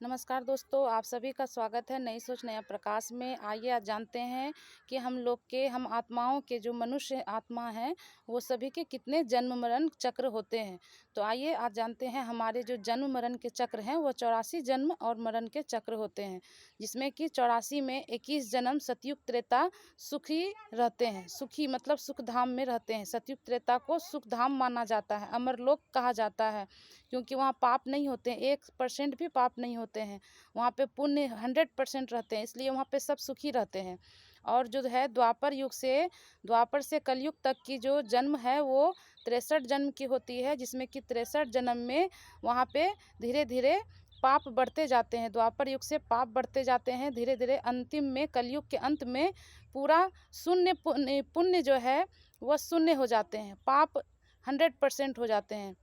नमस्कार दोस्तों, आप सभी का स्वागत है नई सोच नया प्रकाश में। आइए आज जानते हैं कि हम आत्माओं के जो मनुष्य आत्मा हैं वो सभी के कितने जन्म मरण चक्र होते हैं। तो आइए आज जानते हैं हमारे जो जन्म मरण के चक्र हैं वो 84 जन्म और मरण के चक्र होते हैं, जिसमें कि 84 में 21 जन्म सतयुग त्रेता सुखी रहते हैं। सुखी मतलब सुख धाम में रहते हैं। सतयुग त्रेता को सुख धाम माना जाता है, अमरलोक कहा जाता है, क्योंकि वहाँ पाप नहीं होते हैं, 1% भी पाप नहीं होते हैं। वहाँ पे पुण्य 100% रहते हैं, इसलिए वहाँ पे सब सुखी रहते हैं। और जो है द्वापर से कलयुग तक की जो जन्म है वो 63 जन्म की होती है, जिसमें कि 63 जन्म में वहाँ पे धीरे धीरे पाप बढ़ते जाते हैं। द्वापर युग से पाप बढ़ते जाते हैं धीरे धीरे, अंतिम में कलयुग के अंत में पूरा शून्य पुण्य जो है वह शून्य हो जाते हैं, पाप 100% हो जाते हैं।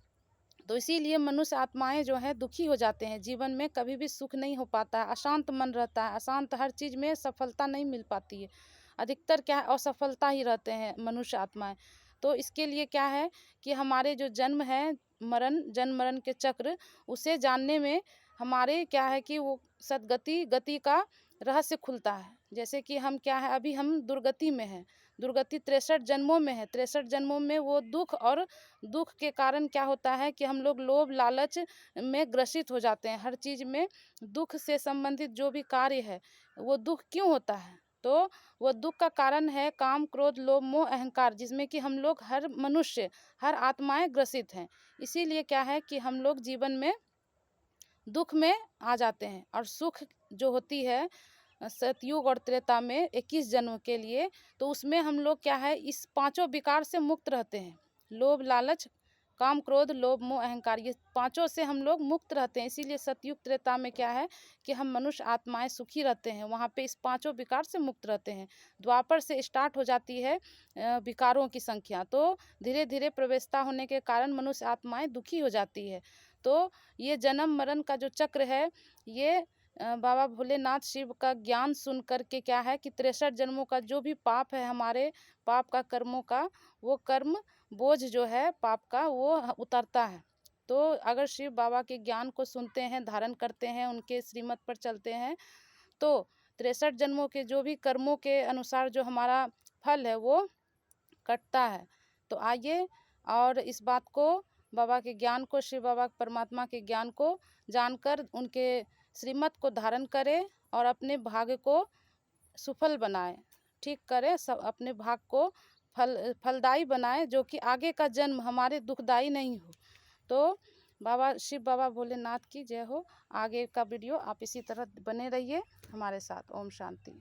तो इसीलिए मनुष्य आत्माएं जो है दुखी हो जाते हैं, जीवन में कभी भी सुख नहीं हो पाता है, अशांत मन रहता है, अशांत हर चीज़ में सफलता नहीं मिल पाती है, अधिकतर क्या है असफलता ही रहते हैं मनुष्य आत्माएं। तो इसके लिए क्या है कि हमारे जो जन्म है जन्म मरण के चक्र, उसे जानने में हमारे क्या है कि वो गति का रहस्य खुलता है। जैसे कि हम क्या है, अभी हम दुर्गति में हैं, दुर्गति 63 जन्मों में है। 63 जन्मों में वो दुख के कारण क्या होता है कि हम लोग लोभ लालच में ग्रसित हो जाते हैं। हर चीज़ में दुख से संबंधित जो भी कार्य है वो दुख क्यों होता है, तो वो दुख का कारण है काम क्रोध लोभ मोह अहंकार, जिसमें कि हम लोग हर मनुष्य हर आत्माएं ग्रसित हैं। इसीलिए क्या है कि हम लोग जीवन में दुख में आ जाते हैं। और सुख जो होती है सतयुग और त्रेता में 21 जन्म के लिए, तो उसमें हम लोग क्या है इस पांचों विकार से मुक्त रहते हैं। लोभ लालच काम क्रोध लोभ मोह अहंकार, ये पांचों से हम लोग मुक्त रहते हैं। इसीलिए सतयुग त्रेता में क्या है कि हम मनुष्य आत्माएं सुखी रहते हैं, वहाँ पे इस पांचों विकार से मुक्त रहते हैं। द्वापर से स्टार्ट हो जाती है विकारों की संख्या, तो धीरे धीरे प्रवेशता होने के कारण मनुष्य आत्माएं दुखी हो जाती है। तो ये जन्म मरण का जो चक्र है, ये बाबा भोलेनाथ शिव का ज्ञान सुन कर के क्या है कि 63 जन्मों का जो भी पाप है, हमारे पाप का कर्मों का वो कर्म बोझ जो है पाप का वो उतरता है। तो अगर शिव बाबा के ज्ञान को सुनते हैं, धारण करते हैं, उनके श्रीमत पर चलते हैं, तो 63 जन्मों के जो भी कर्मों के अनुसार जो हमारा फल है वो कटता है। तो आइए और इस बात को बाबा के ज्ञान को, शिव बाबा परमात्मा के ज्ञान को जानकर उनके श्रीमत को धारण करें और अपने भाग्य को सफल बनाएं, ठीक करें, सब अपने भाग्य को फलदायी बनाएं, जो कि आगे का जन्म हमारे दुखदायी नहीं हो। तो शिव बाबा भोलेनाथ की जय हो। आगे का वीडियो आप इसी तरह बने रहिए हमारे साथ। ओम शांति।